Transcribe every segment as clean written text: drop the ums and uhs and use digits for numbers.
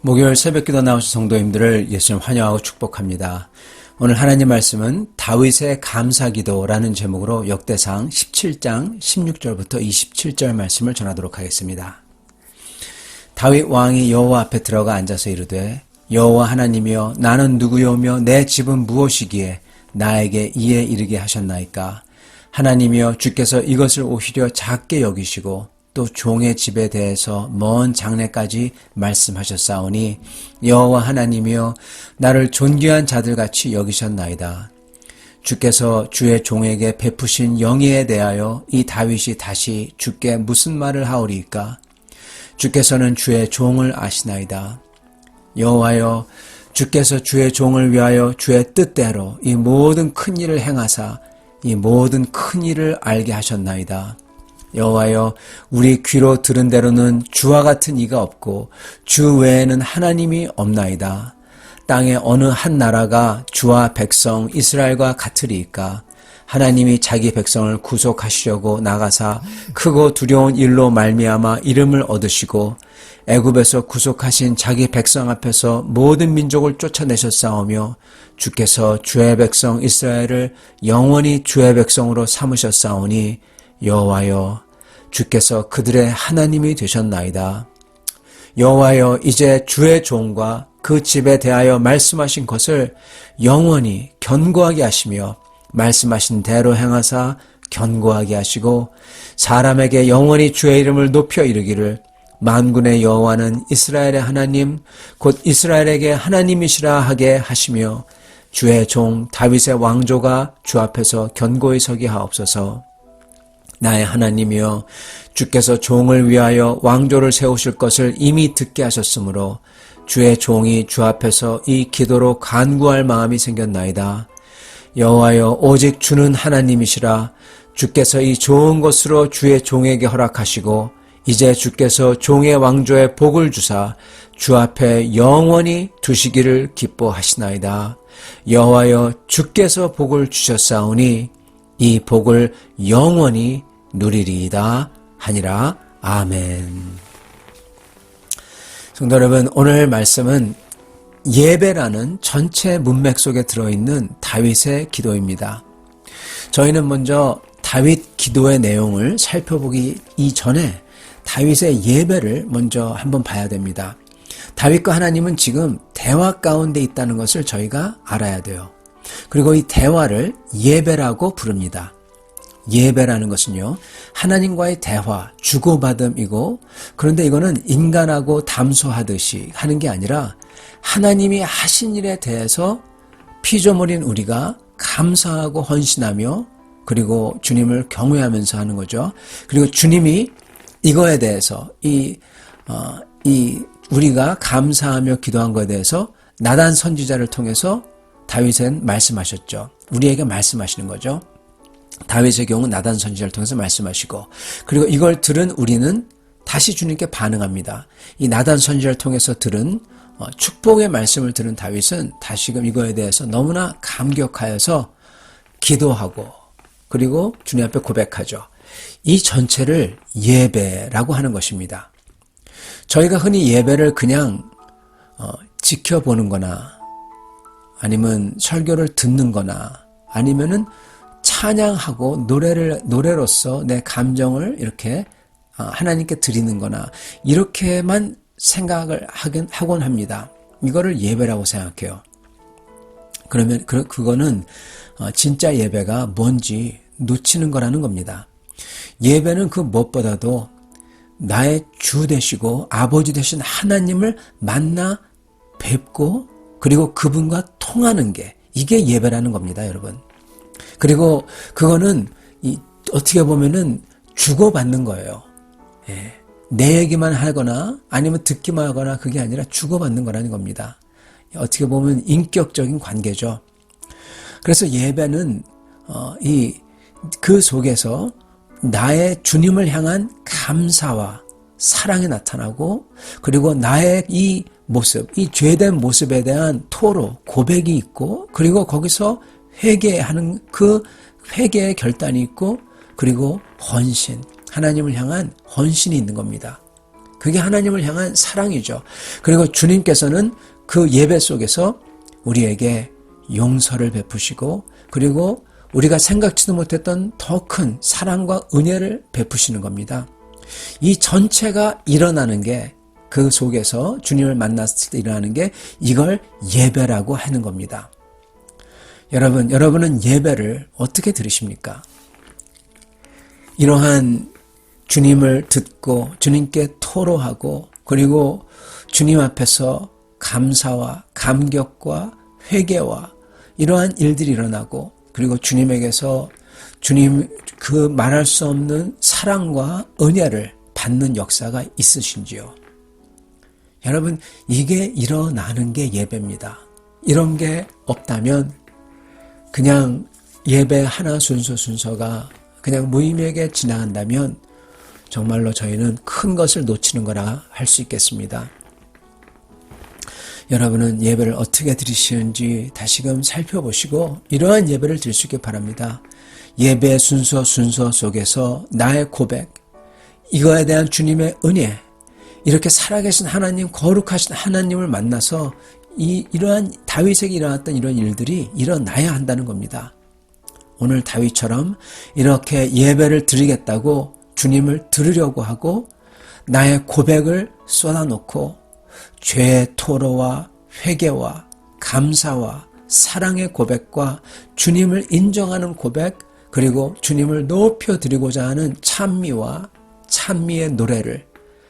목요일 새벽기도 나오신 성도님들을 예수님 환영하고 축복합니다. 오늘 하나님 말씀은 다윗의 감사기도라는 제목으로 역대상 17장 16절부터 27절 말씀을 전하도록 하겠습니다. 다윗 왕이 여호와 앞에 들어가 앉아서 이르되 여호와 하나님이여 나는 누구요며 내 집은 무엇이기에 나에게 이에 이르게 하셨나이까. 하나님이여 주께서 이것을 오히려 작게 여기시고 또 종의 집에 대해서 먼 장래까지 말씀하셨사오니 여호와 하나님이여 나를 존귀한 자들같이 여기셨나이다. 주께서 주의 종에게 베푸신 영예에 대하여 이 다윗이 다시 주께 무슨 말을 하오리이까. 주께서는 주의 종을 아시나이다. 여호와여 주께서 주의 종을 위하여 주의 뜻대로 이 모든 큰 일을 행하사 이 모든 큰 일을 알게 하셨나이다. 여호와여 우리 귀로 들은 대로는 주와 같은 이가 없고 주 외에는 하나님이 없나이다. 땅의 어느 한 나라가 주와 백성 이스라엘과 같으리이까. 하나님이 자기 백성을 구속하시려고 나가사 크고 두려운 일로 말미암아 이름을 얻으시고 애굽에서 구속하신 자기 백성 앞에서 모든 민족을 쫓아내셨사오며 주께서 주의 백성 이스라엘을 영원히 주의 백성으로 삼으셨사오니 여호와여 주께서 그들의 하나님이 되셨나이다. 여호와여 이제 주의 종과 그 집에 대하여 말씀하신 것을 영원히 견고하게 하시며 말씀하신 대로 행하사 견고하게 하시고 사람에게 영원히 주의 이름을 높여 이르기를 만군의 여호와는 이스라엘의 하나님 곧 이스라엘에게 하나님이시라 하게 하시며 주의 종 다윗의 왕조가 주 앞에서 견고히 서게 하옵소서. 나의 하나님이여 주께서 종을 위하여 왕조를 세우실 것을 이미 듣게 하셨으므로 주의 종이 주 앞에서 이 기도로 간구할 마음이 생겼나이다. 여호와여 오직 주는 하나님이시라. 주께서 이 좋은 것으로 주의 종에게 허락하시고 이제 주께서 종의 왕조에 복을 주사 주 앞에 영원히 두시기를 기뻐하시나이다. 여호와여 주께서 복을 주셨사오니 이 복을 영원히 누리리이다 하니라. 아멘. 성도 여러분, 오늘 말씀은 예배라는 전체 문맥 속에 들어있는 다윗의 기도입니다. 저희는 먼저 다윗 기도의 내용을 살펴보기 이전에 다윗의 예배를 먼저 한번 봐야 됩니다. 다윗과 하나님은 지금 대화 가운데 있다는 것을 저희가 알아야 돼요. 그리고 이 대화를 예배라고 부릅니다. 예배라는 것은요, 하나님과의 대화, 주고받음이고, 그런데 이거는 인간하고 담소하듯이 하는 게 아니라 하나님이 하신 일에 대해서 피조물인 우리가 감사하고 헌신하며 그리고 주님을 경외하면서 하는 거죠. 그리고 주님이 이거에 대해서 우리가 감사하며 기도한 것에 대해서 나단 선지자를 통해서 다윗은 말씀하셨죠. 우리에게 말씀하시는 거죠. 다윗의 경우는 나단 선지자를 통해서 말씀하시고, 그리고 이걸 들은 우리는 다시 주님께 반응합니다. 이 나단 선지자를 통해서 들은 축복의 말씀을 들은 다윗은 다시금 이거에 대해서 너무나 감격하여서 기도하고 그리고 주님 앞에 고백하죠. 이 전체를 예배라고 하는 것입니다. 저희가 흔히 예배를 그냥 지켜보는 거나 아니면 설교를 듣는 거나 아니면은 찬양하고 노래로서 내 감정을 이렇게 하나님께 드리는 거나 이렇게만 생각을 하곤 합니다. 이거를 예배라고 생각해요. 그러면 그거는 진짜 예배가 뭔지 놓치는 거라는 겁니다. 예배는 그 무엇보다도 나의 주 되시고 아버지 되신 하나님을 만나 뵙고 그리고 그분과 통하는 게 이게 예배라는 겁니다, 여러분. 그리고 그거는 어떻게 보면은 주고받는 거예요. 예. 내 얘기만 하거나 아니면 듣기만 하거나 그게 아니라 주고받는 거라는 겁니다. 어떻게 보면 인격적인 관계죠. 그래서 예배는 그 속에서 나의 주님을 향한 감사와 사랑이 나타나고 그리고 나의 이 모습, 이 죄된 모습에 대한 토로, 고백이 있고 그리고 거기서 회개하는 그 회개의 결단이 있고 그리고 헌신, 하나님을 향한 헌신이 있는 겁니다. 그게 하나님을 향한 사랑이죠. 그리고 주님께서는 그 예배 속에서 우리에게 용서를 베푸시고 그리고 우리가 생각지도 못했던 더 큰 사랑과 은혜를 베푸시는 겁니다. 이 전체가 일어나는 게 그 속에서 주님을 만났을 때 일어나는 게 이걸 예배라고 하는 겁니다. 여러분은 예배를 어떻게 들으십니까? 이러한 주님을 듣고 주님께 토로하고 그리고 주님 앞에서 감사와 감격과 회개와 이러한 일들이 일어나고 그리고 주님에게서 주님 그 말할 수 없는 사랑과 은혜를 받는 역사가 있으신지요? 여러분, 이게 일어나는 게 예배입니다. 이런 게 없다면 그냥 예배 하나 순서가 그냥 무의미하게 지나간다면 정말로 저희는 큰 것을 놓치는 거라 할 수 있겠습니다. 여러분은 예배를 어떻게 드리시는지 다시금 살펴보시고 이러한 예배를 드릴 수 있길 바랍니다. 예배 순서 속에서 나의 고백, 이거에 대한 주님의 은혜, 이렇게 살아계신 하나님, 거룩하신 하나님을 만나서 이러한 다윗에게 일어났던 이런 일들이 일어나야 한다는 겁니다. 오늘 다윗처럼 이렇게 예배를 드리겠다고 주님을 들으려고 하고 나의 고백을 쏟아놓고 죄의 토로와 회개와 감사와 사랑의 고백과 주님을 인정하는 고백 그리고 주님을 높여드리고자 하는 찬미의 노래를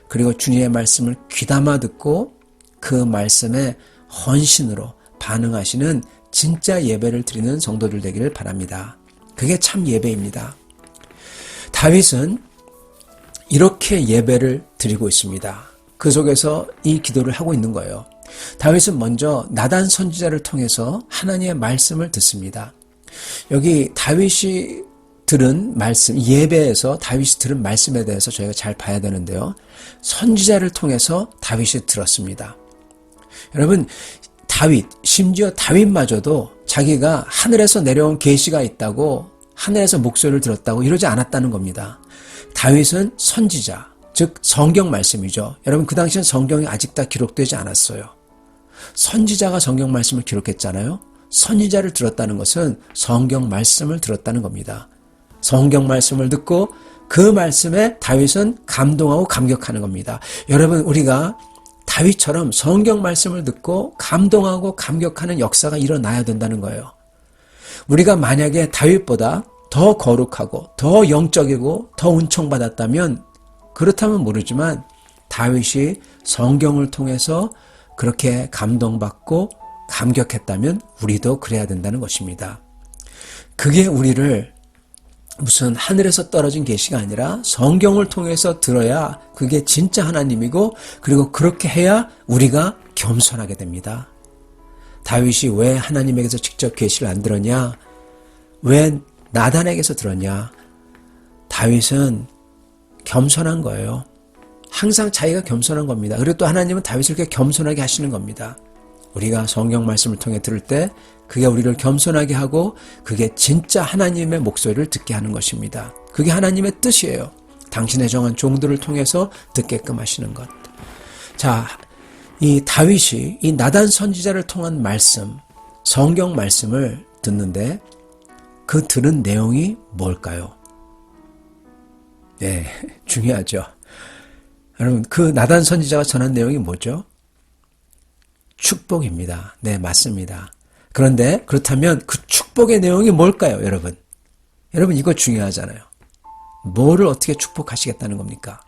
그리고 주님의 말씀을 귀담아 듣고 그 말씀에 헌신으로 반응하시는 진짜 예배를 드리는 성도들 되기를 바랍니다. 그게 참 예배입니다. 다윗은 이렇게 예배를 드리고 있습니다. 그 속에서 이 기도를 하고 있는 거예요. 다윗은 먼저 나단 선지자를 통해서 하나님의 말씀을 듣습니다. 여기 다윗이 들은 말씀, 예배에서 다윗이 들은 말씀에 대해서 저희가 잘 봐야 되는데요. 선지자를 통해서 다윗이 들었습니다. 여러분, 심지어 다윗마저도 자기가 하늘에서 내려온 계시가 있다고 하늘에서 목소리를 들었다고 이러지 않았다는 겁니다. 다윗은 선지자, 즉 성경 말씀이죠. 여러분, 그 당시엔 성경이 아직 다 기록되지 않았어요. 선지자가 성경 말씀을 기록했잖아요. 선지자를 들었다는 것은 성경 말씀을 들었다는 겁니다. 성경 말씀을 듣고 그 말씀에 다윗은 감동하고 감격하는 겁니다. 여러분, 우리가 다윗처럼 성경 말씀을 듣고 감동하고 감격하는 역사가 일어나야 된다는 거예요. 우리가 만약에 다윗보다 더 거룩하고 더 영적이고 더 은총받았다면 그렇다면 모르지만 다윗이 성경을 통해서 그렇게 감동받고 감격했다면 우리도 그래야 된다는 것입니다. 그게 우리를 무슨 하늘에서 떨어진 계시가 아니라 성경을 통해서 들어야 그게 진짜 하나님이고 그리고 그렇게 해야 우리가 겸손하게 됩니다. 다윗이 왜 하나님에게서 직접 계시를 안 들었냐? 왜 나단에게서 들었냐? 다윗은 겸손한 거예요. 항상 자기가 겸손한 겁니다. 그리고 또 하나님은 다윗을 이렇게 겸손하게 하시는 겁니다. 우리가 성경 말씀을 통해 들을 때 그게 우리를 겸손하게 하고 그게 진짜 하나님의 목소리를 듣게 하는 것입니다. 그게 하나님의 뜻이에요. 당신의 정한 종들을 통해서 듣게끔 하시는 것. 자, 이 다윗이 이 나단 선지자를 통한 말씀, 성경 말씀을 듣는데 그 들은 내용이 뭘까요? 네, 중요하죠. 여러분, 그 나단 선지자가 전한 내용이 뭐죠? 축복입니다. 네, 맞습니다. 그런데 그렇다면 그 축복의 내용이 뭘까요, 여러분? 여러분, 이거 중요하잖아요. 뭐를 어떻게 축복하시겠다는 겁니까?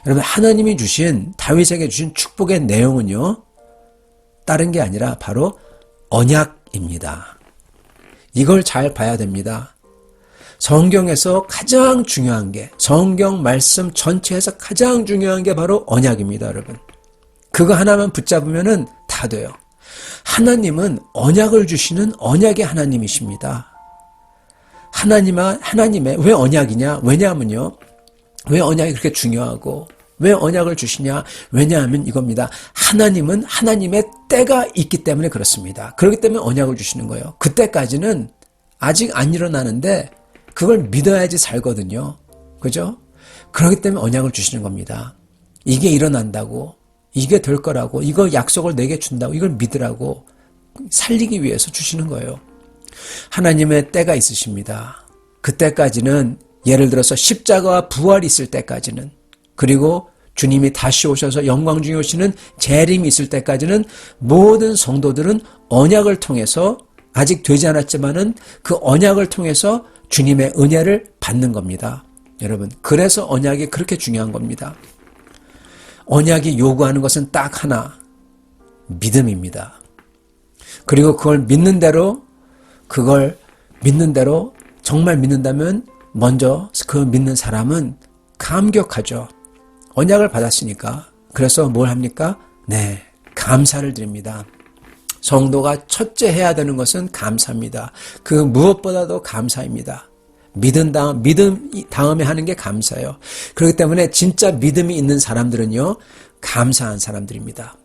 여러분, 하나님이 주신, 다윗에게 주신 축복의 내용은요, 다른 게 아니라 바로 언약입니다. 이걸 잘 봐야 됩니다. 성경에서 가장 중요한 게, 성경 말씀 전체에서 가장 중요한 게 바로 언약입니다, 여러분. 그거 하나만 붙잡으면은 다 돼요. 하나님은 언약을 주시는 언약의 하나님이십니다. 하나님의 왜 언약이냐? 왜냐하면요. 왜 언약이 그렇게 중요하고 왜 언약을 주시냐? 왜냐하면 이겁니다. 하나님은 하나님의 때가 있기 때문에 그렇습니다. 그렇기 때문에 언약을 주시는 거예요. 그때까지는 아직 안 일어나는데 그걸 믿어야지 살거든요. 그죠? 그렇기 때문에 언약을 주시는 겁니다. 이게 일어난다고, 이게 될 거라고, 이거 약속을 내게 준다고, 이걸 믿으라고 살리기 위해서 주시는 거예요. 하나님의 때가 있으십니다. 그때까지는 예를 들어서 십자가와 부활이 있을 때까지는, 그리고 주님이 다시 오셔서 영광 중에 오시는 재림이 있을 때까지는 모든 성도들은 언약을 통해서 아직 되지 않았지만은 그 언약을 통해서 주님의 은혜를 받는 겁니다. 여러분, 그래서 언약이 그렇게 중요한 겁니다. 언약이 요구하는 것은 딱 하나, 믿음입니다. 그리고 그걸 믿는 대로 정말 믿는다면 먼저 그 믿는 사람은 감격하죠. 언약을 받았으니까. 그래서 뭘 합니까? 네, 감사를 드립니다. 성도가 첫째 해야 되는 것은 감사입니다. 그 무엇보다도 감사입니다. 믿음 다음에 하는 게 감사예요. 그렇기 때문에 진짜 믿음이 있는 사람들은요, 감사한 사람들입니다.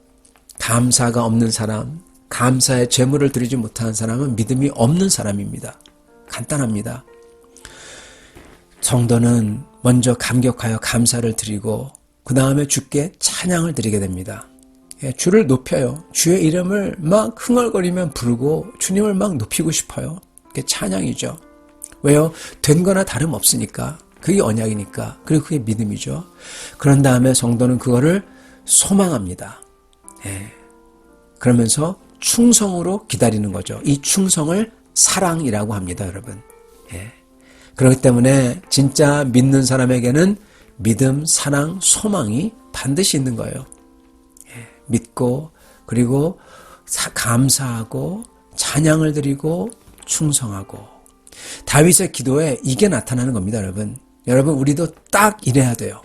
감사가 없는 사람, 감사의 제물을 드리지 못하는 사람은 믿음이 없는 사람입니다. 간단합니다. 성도는 먼저 감격하여 감사를 드리고 그 다음에 주께 찬양을 드리게 됩니다. 주를 높여요. 주의 이름을 막 흥얼거리며 부르고 주님을 막 높이고 싶어요. 그게 찬양이죠. 왜요? 된 거나 다름없으니까. 그게 언약이니까. 그리고 그게 믿음이죠. 그런 다음에 성도는 그거를 소망합니다. 그러면서 충성으로 기다리는 거죠. 이 충성을 사랑이라고 합니다, 여러분. 그렇기 때문에 진짜 믿는 사람에게는 믿음, 사랑, 소망이 반드시 있는 거예요. 믿고, 그리고 감사하고, 찬양을 드리고, 충성하고. 다윗의 기도에 이게 나타나는 겁니다, 여러분. 여러분, 우리도 딱 이래야 돼요.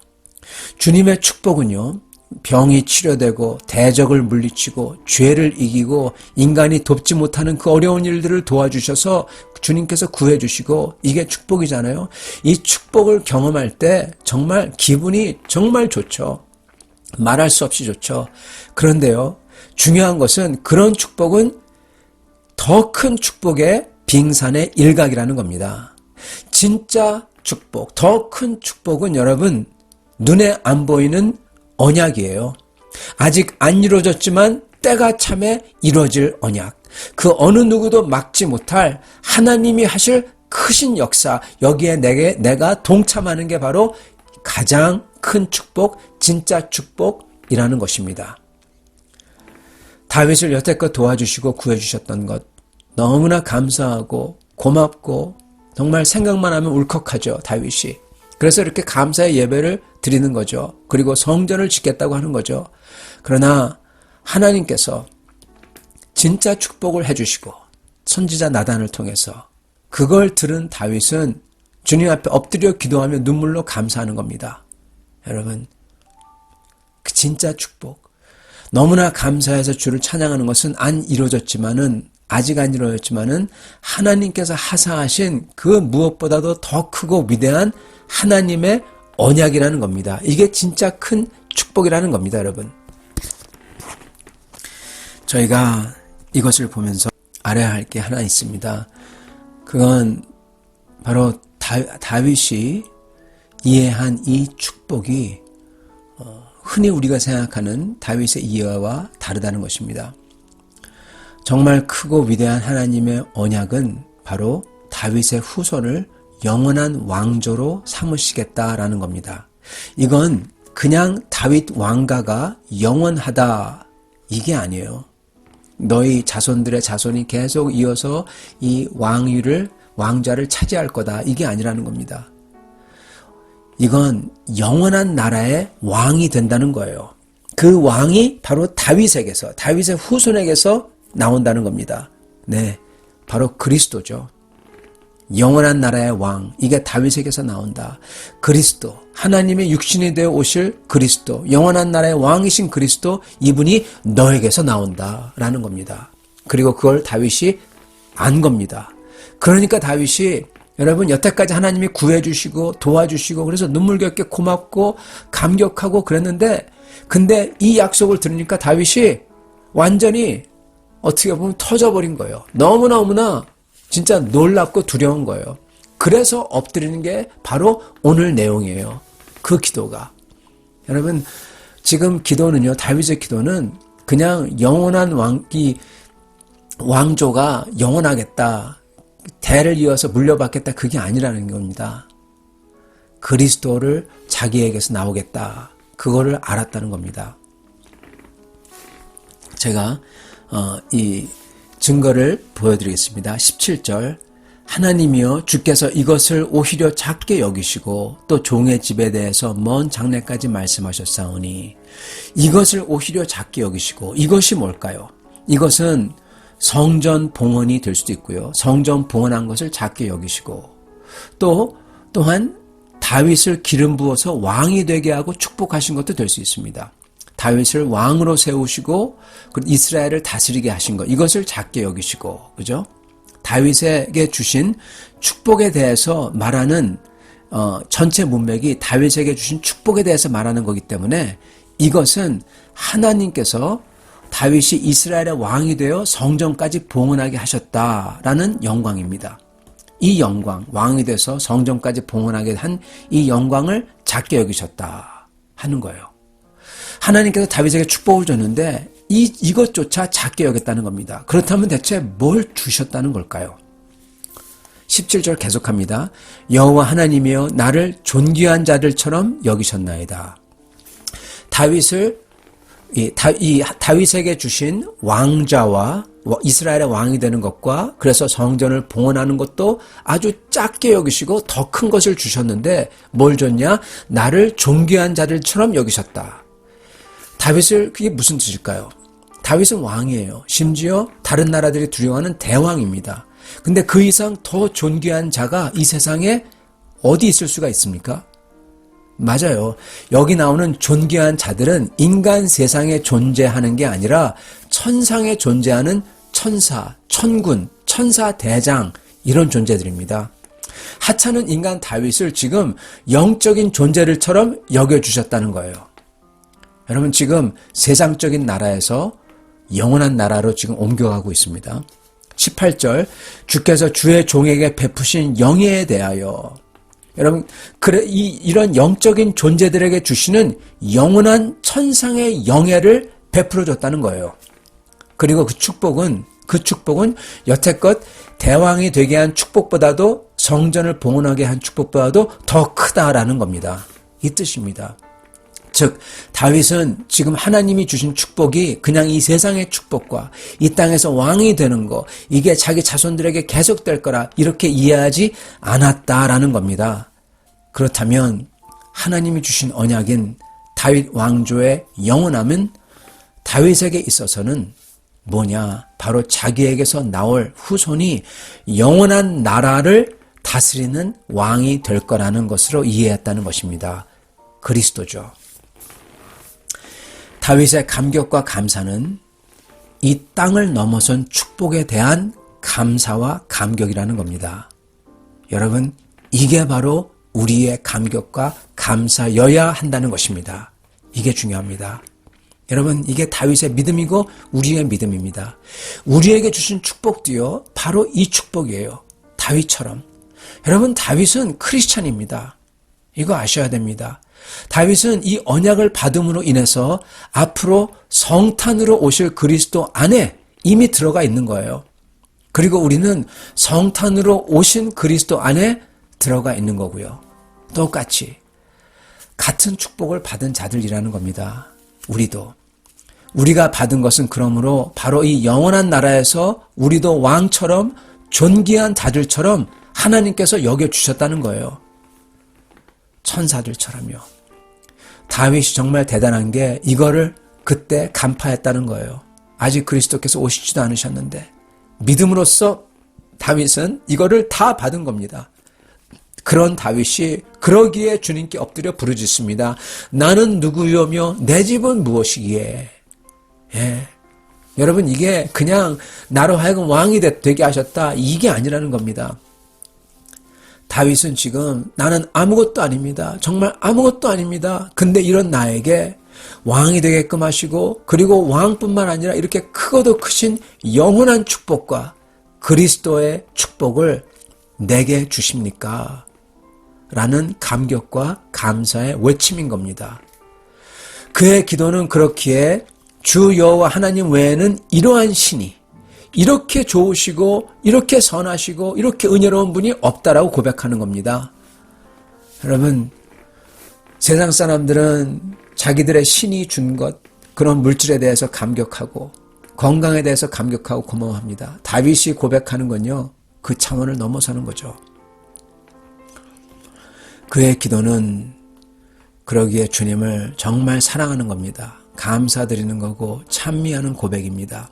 주님의 축복은요, 병이 치료되고 대적을 물리치고 죄를 이기고 인간이 돕지 못하는 그 어려운 일들을 도와주셔서 주님께서 구해주시고 이게 축복이잖아요. 이 축복을 경험할 때 정말 기분이 정말 좋죠. 말할 수 없이 좋죠. 그런데요, 중요한 것은 그런 축복은 더 큰 축복의 빙산의 일각이라는 겁니다. 진짜 축복, 더 큰 축복은 여러분 눈에 안 보이는 언약이에요. 아직 안 이루어졌지만 때가 참에 이루어질 언약. 그 어느 누구도 막지 못할 하나님이 하실 크신 역사, 여기에 내가 동참하는 게 바로 가장 큰 축복, 진짜 축복이라는 것입니다. 다윗을 여태껏 도와주시고 구해주셨던 것 너무나 감사하고 고맙고 정말 생각만 하면 울컥하죠, 다윗이. 그래서 이렇게 감사의 예배를 드리는 거죠. 그리고 성전을 짓겠다고 하는 거죠. 그러나 하나님께서 진짜 축복을 해주시고 선지자 나단을 통해서 그걸 들은 다윗은 주님 앞에 엎드려 기도하며 눈물로 감사하는 겁니다. 여러분, 그 진짜 축복. 너무나 감사해서 주를 찬양하는 것은 아직 안 이루어졌지만은 하나님께서 하사하신 그 무엇보다도 더 크고 위대한 하나님의 언약이라는 겁니다. 이게 진짜 큰 축복이라는 겁니다, 여러분. 저희가 이것을 보면서 알아야 할 게 하나 있습니다. 그건 바로 다윗이 이해한 이 축복이 흔히 우리가 생각하는 다윗의 이해와 다르다는 것입니다. 정말 크고 위대한 하나님의 언약은 바로 다윗의 후손을 영원한 왕조로 삼으시겠다라는 겁니다. 이건 그냥 다윗 왕가가 영원하다 이게 아니에요. 너희 자손들의 자손이 계속 이어서 이 왕자를 차지할 거다 이게 아니라는 겁니다. 이건 영원한 나라의 왕이 된다는 거예요. 그 왕이 바로 다윗의 후손에게서 나온다는 겁니다. 네, 바로 그리스도죠. 영원한 나라의 왕, 이게 다윗에게서 나온다. 그리스도, 하나님의 육신이 되어 오실 그리스도, 영원한 나라의 왕이신 그리스도, 이분이 너에게서 나온다라는 겁니다. 그리고 그걸 다윗이 안 겁니다. 그러니까 다윗이 여러분 여태까지 하나님이 구해주시고 도와주시고 그래서 눈물겹게 고맙고 감격하고 그랬는데 근데 이 약속을 들으니까 다윗이 완전히 어떻게 보면 터져버린 거예요. 너무나 진짜 놀랍고 두려운 거예요. 그래서 엎드리는 게 바로 오늘 내용이에요. 그 기도가. 여러분 지금 기도는요, 다윗의 기도는 그냥 영원한 왕조가 영원하겠다, 대를 이어서 물려받겠다, 그게 아니라는 겁니다. 그리스도를 자기에게서 나오겠다, 그거를 알았다는 겁니다. 제가 이 증거를 보여드리겠습니다. 17절, 하나님이여 주께서 이것을 오히려 작게 여기시고 또 종의 집에 대해서 먼 장래까지 말씀하셨사오니, 이것을 오히려 작게 여기시고, 이것이 뭘까요? 이것은 성전 봉헌이 될 수도 있고요, 성전 봉헌한 것을 작게 여기시고, 또한 다윗을 기름 부어서 왕이 되게 하고 축복하신 것도 될 수 있습니다. 다윗을 왕으로 세우시고 이스라엘을 다스리게 하신 것, 이것을 작게 여기시고, 그죠? 다윗에게 주신 축복에 대해서 말하는 전체 문맥이 다윗에게 주신 축복에 대해서 말하는 거기 때문에, 이것은 하나님께서 다윗이 이스라엘의 왕이 되어 성전까지 봉헌하게 하셨다라는 영광입니다. 이 영광, 왕이 돼서 성전까지 봉헌하게 한 이 영광을 작게 여기셨다 하는 거예요. 하나님께서 다윗에게 축복을 줬는데 이것조차 작게 여겼다는 겁니다. 그렇다면 대체 뭘 주셨다는 걸까요? 17절 계속합니다. 여호와 하나님이여 나를 존귀한 자들처럼 여기셨나이다. 다윗에게 주신 왕자와 이스라엘의 왕이 되는 것과, 그래서 성전을 봉헌하는 것도 아주 작게 여기시고 더 큰 것을 주셨는데, 뭘 줬냐? 나를 존귀한 자들처럼 여기셨다. 다윗을, 그게 무슨 뜻일까요? 다윗은 왕이에요. 심지어 다른 나라들이 두려워하는 대왕입니다. 근데 그 이상 더 존귀한 자가 이 세상에 어디 있을 수가 있습니까? 맞아요. 여기 나오는 존귀한 자들은 인간 세상에 존재하는 게 아니라 천상에 존재하는 천사, 천군, 천사 대장, 이런 존재들입니다. 하찮은 인간 다윗을 지금 영적인 존재들처럼 여겨주셨다는 거예요. 여러분, 지금 세상적인 나라에서 영원한 나라로 지금 옮겨가고 있습니다. 18절, 주께서 주의 종에게 베푸신 영예에 대하여, 여러분, 이런 영적인 존재들에게 주시는 영원한 천상의 영예를 베풀어 줬다는 거예요. 그리고 그 축복은 여태껏 대왕이 되게 한 축복보다도, 성전을 봉헌하게 한 축복보다도 더 크다라는 겁니다. 이 뜻입니다. 즉, 다윗은 지금 하나님이 주신 축복이 그냥 이 세상의 축복과 이 땅에서 왕이 되는 거, 이게 자기 자손들에게 계속될 거라 이렇게 이해하지 않았다라는 겁니다. 그렇다면 하나님이 주신 언약인 다윗 왕조의 영원함은 다윗에게 있어서는 뭐냐? 바로 자기에게서 나올 후손이 영원한 나라를 다스리는 왕이 될 거라는 것으로 이해했다는 것입니다. 그리스도죠. 다윗의 감격과 감사는 이 땅을 넘어선 축복에 대한 감사와 감격이라는 겁니다. 여러분, 이게 바로 우리의 감격과 감사여야 한다는 것입니다. 이게 중요합니다. 여러분, 이게 다윗의 믿음이고 우리의 믿음입니다. 우리에게 주신 축복도요, 바로 이 축복이에요. 다윗처럼. 여러분, 다윗은 크리스찬입니다. 이거 아셔야 됩니다. 다윗은 이 언약을 받음으로 인해서 앞으로 성탄으로 오실 그리스도 안에 이미 들어가 있는 거예요. 그리고 우리는 성탄으로 오신 그리스도 안에 들어가 있는 거고요. 똑같이 같은 축복을 받은 자들이라는 겁니다. 우리가 받은 것은 그러므로 바로 이 영원한 나라에서 우리도 왕처럼 존귀한 자들처럼 하나님께서 여겨주셨다는 거예요. 천사들처럼요. 다윗이 정말 대단한 게 이거를 그때 간파했다는 거예요. 아직 그리스도께서 오시지도 않으셨는데 믿음으로써 다윗은 이거를 다 받은 겁니다. 그런 다윗이 그러기에 주님께 엎드려 부르짖습니다. 나는 누구요며 내 집은 무엇이기에. 예. 여러분, 이게 그냥 나로 하여금 왕이 되게 하셨다, 이게 아니라는 겁니다. 다윗은 지금 나는 아무것도 아닙니다. 정말 아무것도 아닙니다. 근데 이런 나에게 왕이 되게끔 하시고, 그리고 왕뿐만 아니라 이렇게 크고도 크신 영원한 축복과 그리스도의 축복을 내게 주십니까? 라는 감격과 감사의 외침인 겁니다. 그의 기도는 그렇기에 주 여호와 하나님 외에는 이러한 신이 이렇게 좋으시고 이렇게 선하시고 이렇게 은혜로운 분이 없다라고 고백하는 겁니다. 여러분, 세상 사람들은 자기들의 신이 준 것, 그런 물질에 대해서 감격하고 건강에 대해서 감격하고 고마워합니다. 다윗이 고백하는 건요, 그 차원을 넘어서는 거죠. 그의 기도는 그러기에 주님을 정말 사랑하는 겁니다. 감사드리는 거고 찬미하는 고백입니다.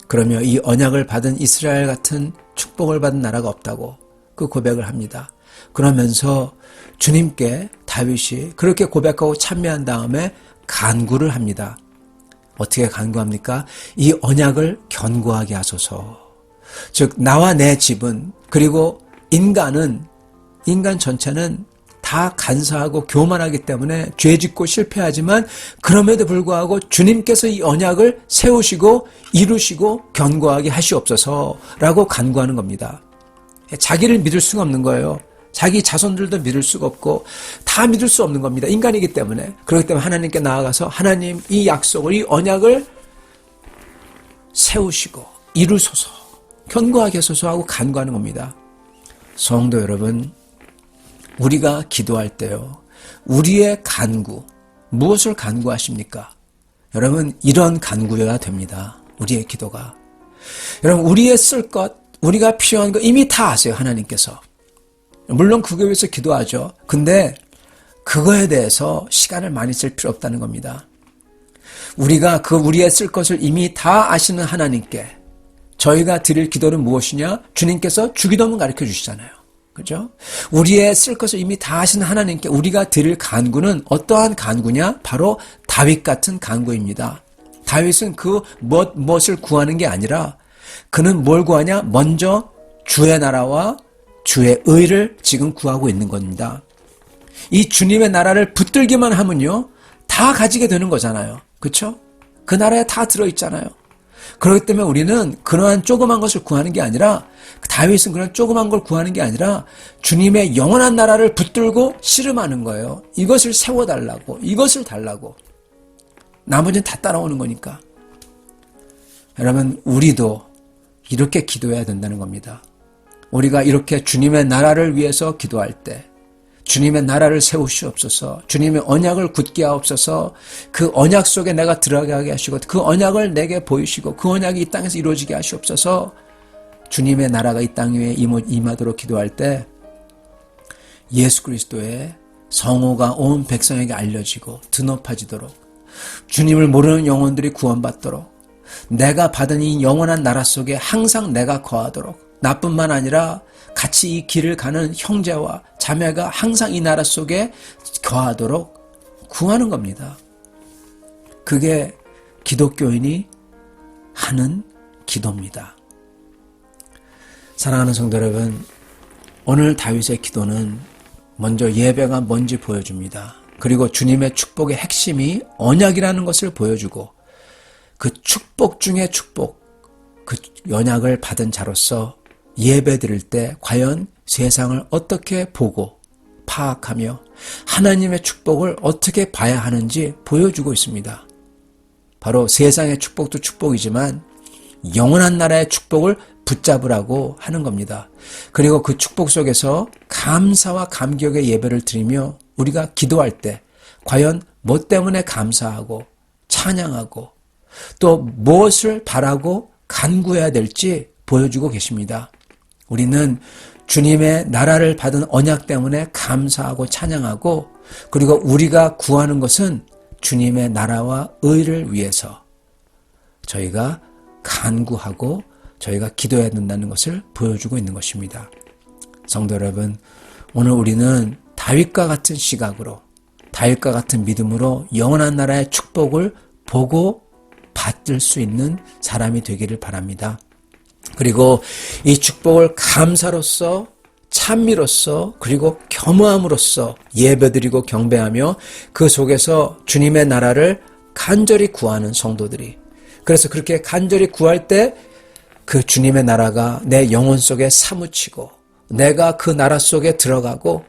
그러며 이 언약을 받은 이스라엘 같은 축복을 받은 나라가 없다고 그 고백을 합니다. 그러면서 주님께 다윗이 그렇게 고백하고 찬미한 다음에 간구를 합니다. 어떻게 간구합니까? 이 언약을 견고하게 하소서. 즉 나와 내 집은, 그리고 인간 전체는 다 간사하고 교만하기 때문에 죄짓고 실패하지만 그럼에도 불구하고 주님께서 이 언약을 세우시고 이루시고 견고하게 하시옵소서라고 간구하는 겁니다. 자기를 믿을 수가 없는 거예요. 자기 자손들도 믿을 수가 없고 다 믿을 수 없는 겁니다. 인간이기 때문에. 그렇기 때문에 하나님께 나아가서 하나님 이 약속을, 이 언약을 세우시고 이루소서, 견고하게 하소서 하고 간구하는 겁니다. 성도 여러분, 우리가 기도할 때요, 우리의 간구, 무엇을 간구하십니까? 여러분, 이런 간구여야 됩니다. 우리의 기도가. 여러분, 우리의 쓸 것, 우리가 필요한 거 이미 다 아세요, 하나님께서. 물론 그거에 위해서 기도하죠. 근데 그거에 대해서 시간을 많이 쓸 필요 없다는 겁니다. 우리가 우리의 쓸 것을 이미 다 아시는 하나님께 저희가 드릴 기도는 무엇이냐? 주님께서 주기도문 가르쳐 주시잖아요. 그죠? 우리의 쓸 것을 이미 다 아시는 하나님께 우리가 드릴 간구는 어떠한 간구냐? 바로 다윗 같은 간구입니다. 다윗은 무엇을 구하는 게 아니라 그는 뭘 구하냐? 먼저 주의 나라와 주의 의를 지금 구하고 있는 겁니다. 이 주님의 나라를 붙들기만 하면요, 다 가지게 되는 거잖아요. 그렇죠? 그 나라에 다 들어있잖아요. 그렇기 때문에 우리는 그러한 조그만 것을 구하는 게 아니라, 다윗은 그런 조그만 걸 구하는 게 아니라 주님의 영원한 나라를 붙들고 씨름하는 거예요. 이것을 세워달라고, 이것을 달라고. 나머지는 다 따라오는 거니까. 여러분, 우리도 이렇게 기도해야 된다는 겁니다. 우리가 이렇게 주님의 나라를 위해서 기도할 때, 주님의 나라를 세우시옵소서, 주님의 언약을 굳게 하옵소서, 그 언약 속에 내가 들어가게 하시고 그 언약을 내게 보이시고 그 언약이 이 땅에서 이루어지게 하시옵소서, 주님의 나라가 이 땅 위에 임하도록 기도할 때 예수 그리스도의 성호가 온 백성에게 알려지고 드높아지도록, 주님을 모르는 영혼들이 구원받도록, 내가 받은 이 영원한 나라 속에 항상 내가 거하도록, 나뿐만 아니라 같이 이 길을 가는 형제와 자매가 항상 이 나라 속에 거하도록 구하는 겁니다. 그게 기독교인이 하는 기도입니다. 사랑하는 성도 여러분, 오늘 다윗의 기도는 먼저 예배가 뭔지 보여줍니다. 그리고 주님의 축복의 핵심이 언약이라는 것을 보여주고, 그 축복 중에 축복, 그 언약을 받은 자로서 예배 드릴 때 과연 세상을 어떻게 보고 파악하며 하나님의 축복을 어떻게 봐야 하는지 보여주고 있습니다. 바로 세상의 축복도 축복이지만 영원한 나라의 축복을 붙잡으라고 하는 겁니다. 그리고 그 축복 속에서 감사와 감격의 예배를 드리며 우리가 기도할 때 과연 뭐 때문에 감사하고 찬양하고 또 무엇을 바라고 간구해야 될지 보여주고 계십니다. 우리는 주님의 나라를 받은 언약 때문에 감사하고 찬양하고, 그리고 우리가 구하는 것은 주님의 나라와 의를 위해서 저희가 간구하고 저희가 기도해야 된다는 것을 보여주고 있는 것입니다. 성도 여러분, 오늘 우리는 다윗과 같은 시각으로, 다윗과 같은 믿음으로 영원한 나라의 축복을 보고 받을 수 있는 사람이 되기를 바랍니다. 그리고 이 축복을 감사로서, 찬미로서, 그리고 겸허함으로써 예배드리고 경배하며 그 속에서 주님의 나라를 간절히 구하는 성도들이, 그래서 그렇게 간절히 구할 때 그 주님의 나라가 내 영혼 속에 사무치고 내가 그 나라 속에 들어가고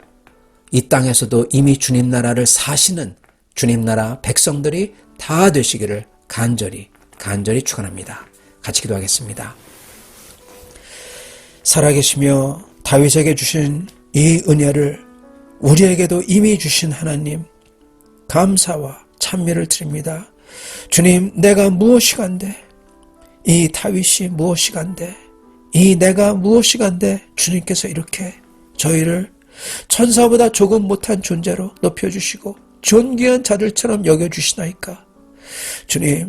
이 땅에서도 이미 주님 나라를 사시는 주님 나라 백성들이 다 되시기를 간절히 축원합니다. 같이 기도하겠습니다. 살아계시며 다윗에게 주신 이 은혜를 우리에게도 이미 주신 하나님, 감사와 찬미를 드립니다. 주님, 내가 무엇이간데, 이 다윗이 무엇이간데, 이 내가 무엇이간데 주님께서 이렇게 저희를 천사보다 조금 못한 존재로 높여주시고 존귀한 자들처럼 여겨주시나이까.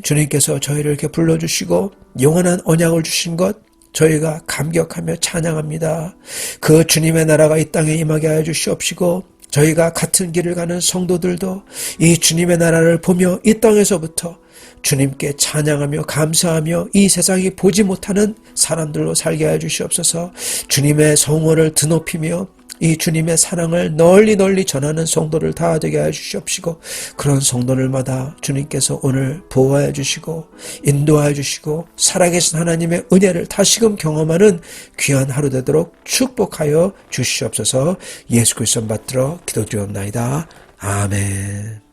주님께서 저희를 이렇게 불러주시고 영원한 언약을 주신 것 저희가 감격하며 찬양합니다. 그 주님의 나라가 이 땅에 임하게 하여 주시옵시고 저희가 같은 길을 가는 성도들도 이 주님의 나라를 보며 이 땅에서부터 주님께 찬양하며 감사하며 이 세상이 보지 못하는 사람들로 살게 하여 주시옵소서. 주님의 성호를 드높이며 이 주님의 사랑을 널리 전하는 성도를 다 되게 하여 주시옵시고 그런 성도들마다 주님께서 오늘 보호하여 주시고 인도하여 주시고 살아계신 하나님의 은혜를 다시금 경험하는 귀한 하루 되도록 축복하여 주시옵소서. 예수 그리스도 받들어 기도드리옵나이다. 아멘.